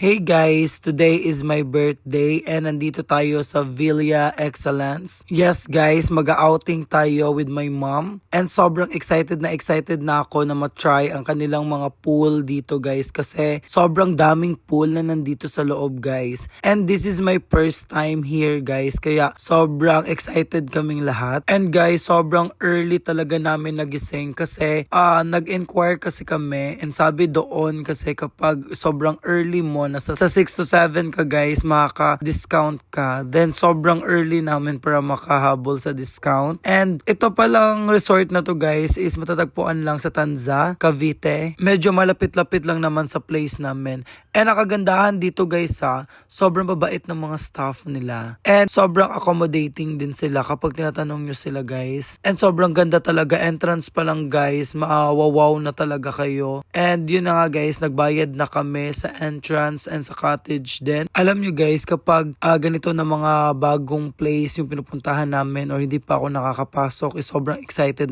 Hey guys, today is my birthday and nandito tayo sa Villa Excellence. Yes guys, mag-outing tayo with my mom and sobrang excited na ako na matry ang kanilang mga pool dito guys kasi sobrang daming pool na nandito sa loob guys. And this is my first time here guys kaya sobrang excited kaming lahat. And guys, sobrang early talaga namin nagising kasi nag-inquire kasi kami and sabi doon kasi kapag sobrang early mo nasa 6 to 7 ka guys, makaka-discount ka. Then sobrang early namin para makahabol sa discount. And ito palang resort na to guys is matatagpuan lang sa Tanza, Cavite. Medyo malapit-lapit lang naman sa place namin. And nakagandahan dito guys sobrang babait ng mga staff nila. And sobrang accommodating din sila kapag tinatanong nyo sila guys. And sobrang ganda talaga. Entrance pa lang guys, maawawaw na talaga kayo. And yun na nga guys, nagbayad na kami sa entrance and sa cottage din. Alam nyo guys, kapag ganito na mga bagong place yung pinupuntahan namin or hindi pa ako nakakapasok, sobrang excited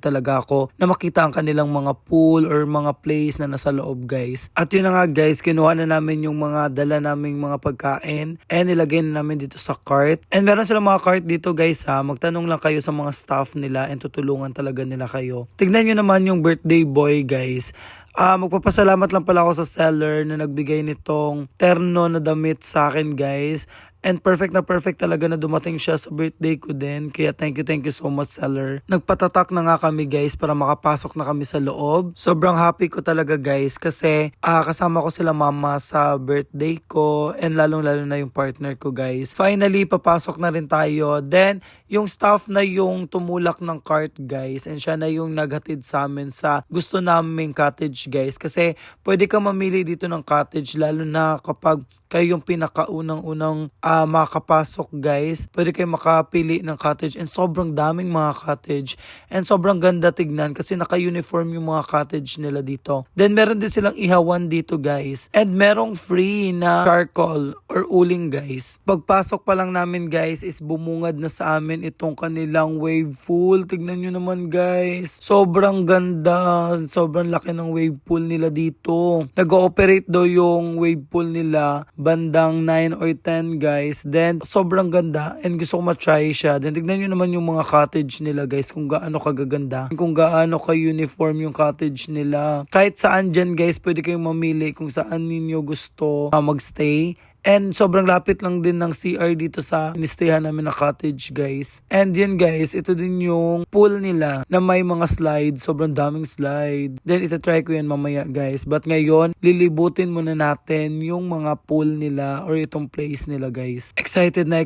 talaga ako na makita ang kanilang mga pool or mga place na nasa loob guys. At yun na nga guys, kinuha na namin yung mga dala naming mga pagkain and nilagay na namin dito sa cart. And meron silang mga cart dito guys magtanong lang kayo sa mga staff nila and tutulungan talaga nila kayo. Tignan nyo naman yung birthday boy guys. Magpapasalamat lang pala ako sa seller na nagbigay nitong terno na damit sa akin guys. And perfect na perfect talaga na dumating siya sa birthday ko din. Kaya thank you so much seller. Nagpatatak na nga kami guys para makapasok na kami sa loob. Sobrang happy ko talaga guys kasi kasama ko sila mama sa birthday ko and lalong na yung partner ko guys. Finally papasok na rin tayo. Then yung staff na yung tumulak ng cart guys and siya na yung naghatid sa amin sa gusto naming cottage guys. Kasi pwede ka mamili dito ng cottage lalo na kapag kayo yung pinakaunang-unang makakapasok guys. Pwede kayo makapili ng cottage and sobrang daming mga cottage and sobrang ganda tignan kasi naka-uniform yung mga cottage nila dito. Then meron din silang ihawan dito guys and merong free na charcoal or uling guys. Pagpasok pa lang namin guys is bumungad na sa amin itong kanilang wave pool. Tignan nyo naman guys. Sobrang ganda. Sobrang laki ng wave pool nila dito. Nag-ooperate daw yung wave pool nila bandang 9 or 10 guys. Then sobrang ganda and gusto ko matry siya. Then tignan nyo naman yung mga cottage nila guys kung gaano kagaganda. Kung gaano ka-uniform yung cottage nila. Kahit saan dyan guys pwede kayong mamili kung saan ninyo gusto magstay. And sobrang lapit lang din ng CR dito sa inistayan namin na cottage guys. And yan guys, ito din yung pool nila na may mga slides. Sobrang daming slide. Then itatry ko yan mamaya guys. But ngayon, lilibutin muna natin yung mga pool nila or itong place nila guys. Excited na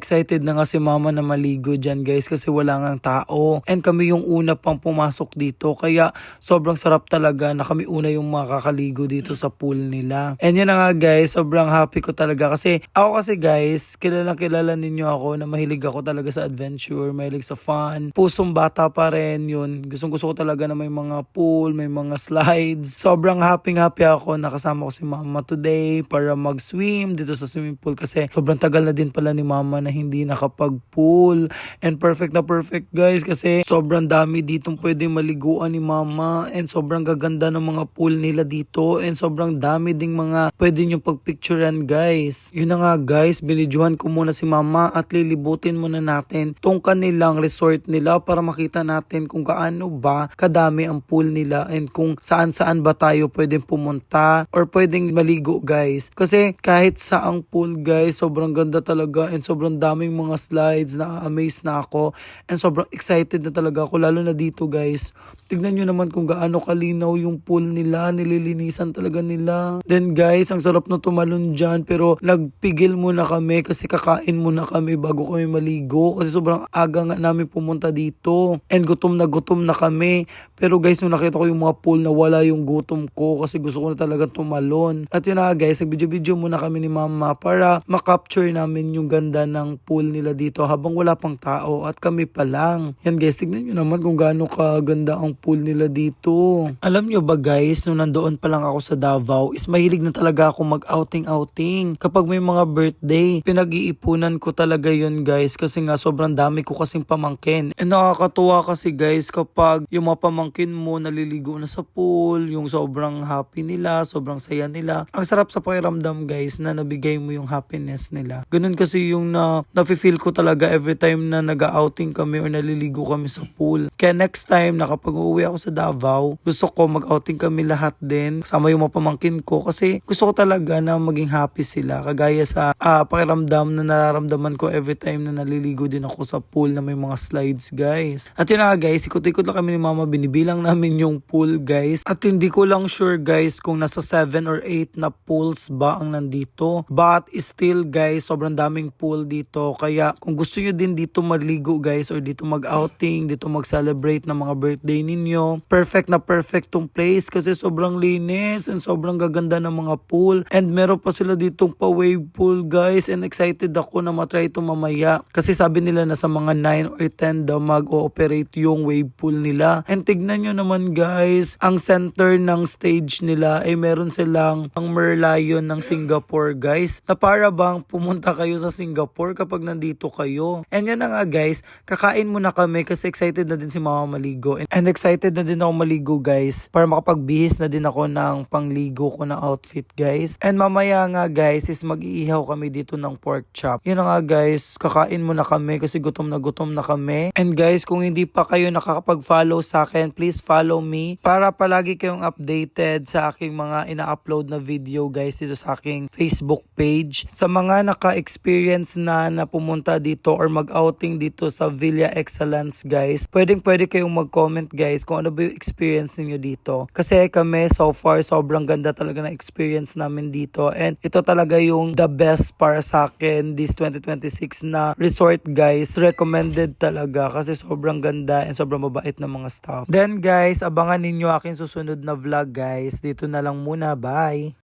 nga si mama na maligo dyan guys kasi wala ngang tao. And kami yung una pang pumasok dito. Kaya sobrang sarap talaga na kami una yung makakaligo dito sa pool nila. And yun na nga guys, sobrang happy ko talaga kasi ako guys, kilala ninyo ako na mahilig ako talaga sa adventure, mahilig sa fun. Pusong bata pa rin yun. Gusto ko talaga na may mga pool, may mga slides. Sobrang happy ako nakasama ko si mama today para mag-swim dito sa swimming pool kasi sobrang tagal na din pala ni mama na hindi nakapag-pool. And perfect na perfect guys kasi sobrang dami ditong pwede maliguan ni mama and sobrang gaganda ng mga pool nila dito and sobrang dami ding mga pwede nyo pagpicturean guys. Yun na nga guys, binidyohan ko muna si mama at lilibutin muna natin tong kanilang resort nila para makita natin kung gaano ba kadami ang pool nila and kung saan ba tayo pwedeng pumunta or pwedeng maligo guys. Kasi kahit saang pool guys, sobrang ganda talaga and sobrang daming mga slides, na-amaze na ako and sobrang excited na talaga ako lalo na dito guys. Tignan nyo naman kung gaano kalinaw yung pool nila, nililinisan talaga nila. Then guys, ang sarap na tumalon dyan pero nagpigil muna kami kasi kakain muna kami bago kami maligo kasi sobrang aga nga namin pumunta dito and gutom na kami. Pero guys, nung nakita ko yung mga pool na wala yung gutom ko kasi gusto ko na talaga tumalon. At yun na guys, nag-video muna kami ni mama para makapture namin yung ganda ng pool nila dito habang wala pang tao at kami pa lang. Yan guys, tignan nyo naman kung gaano kaganda ang pool nila dito. Alam nyo ba guys, nung nandoon pa lang ako sa Davao is mahilig na talaga ako mag-outing. Kapag may mga birthday, pinag-iipunan ko talaga yun guys kasi nga sobrang dami ko kasing pamangkin. And nakakatuwa kasi guys kapag yung mga pamangkin pamangkin mo naliligo na sa pool, yung sobrang happy nila, sobrang saya nila. Ang sarap sa pakiramdam guys na nabigay mo yung happiness nila. Ganun kasi yung nafe-feel ko talaga every time na nag-outing kami or naliligo kami sa pool. Kaya next time na kapag uuwi ako sa Davao, gusto ko mag-outing kami lahat din. Kasama yung mga pamangkin ko kasi gusto ko talaga na maging happy sila. Kagaya sa pakiramdam na nararamdaman ko every time na naliligo din ako sa pool na may mga slides guys. At yun na guys, ikot-ikot lang kami ni mama, binibilang namin yung pool guys. At hindi ko lang sure guys kung nasa 7 or 8 na pools ba ang nandito. But still guys, sobrang daming pool dito. Kaya kung gusto nyo din dito maligo guys or dito mag-outing, dito mag-celebrate ng mga birthday ninyo, perfect na perfect tong place kasi sobrang linis and sobrang gaganda ng mga pool. And meron pa sila ditong pa-wave pool guys and excited ako na matry ito mamaya. Kasi sabi nila na sa mga 9 or 10 daw mag-ooperate yung wave pool nila. And tignan nyo naman guys, ang center ng stage nila ay meron silang ang Merlion ng Singapore guys. Na para bang pumunta kayo sa Singapore kapag nandito kayo. And yan na nga guys, kakain muna kami kasi excited na din si mama maligo. And excited na din ako maligo guys para makapagbihis na din ako ng pangligo ko na outfit guys. And mamaya nga guys is mag-iihaw kami dito ng pork chop. Yun na nga guys, kakain muna kami kasi gutom na kami. And guys, kung hindi pa kayo nakakapag-follow sa akin, please follow me para palagi kayong updated sa aking mga ina-upload na video guys dito sa aking Facebook page. Sa mga naka-experience na pumunta dito or mag-outing dito sa Villa Excellence guys, pwede kayong mag-comment guys kung ano ba yung experience niyo dito. Kasi kami so far sobrang ganda talaga na experience namin dito and ito talaga yung the best para sa akin this 2026 na resort guys. Recommended talaga kasi sobrang ganda and sobrang mabait ng mga staff. Then guys, abangan ninyo aking susunod na vlog guys. Dito na lang muna. Bye!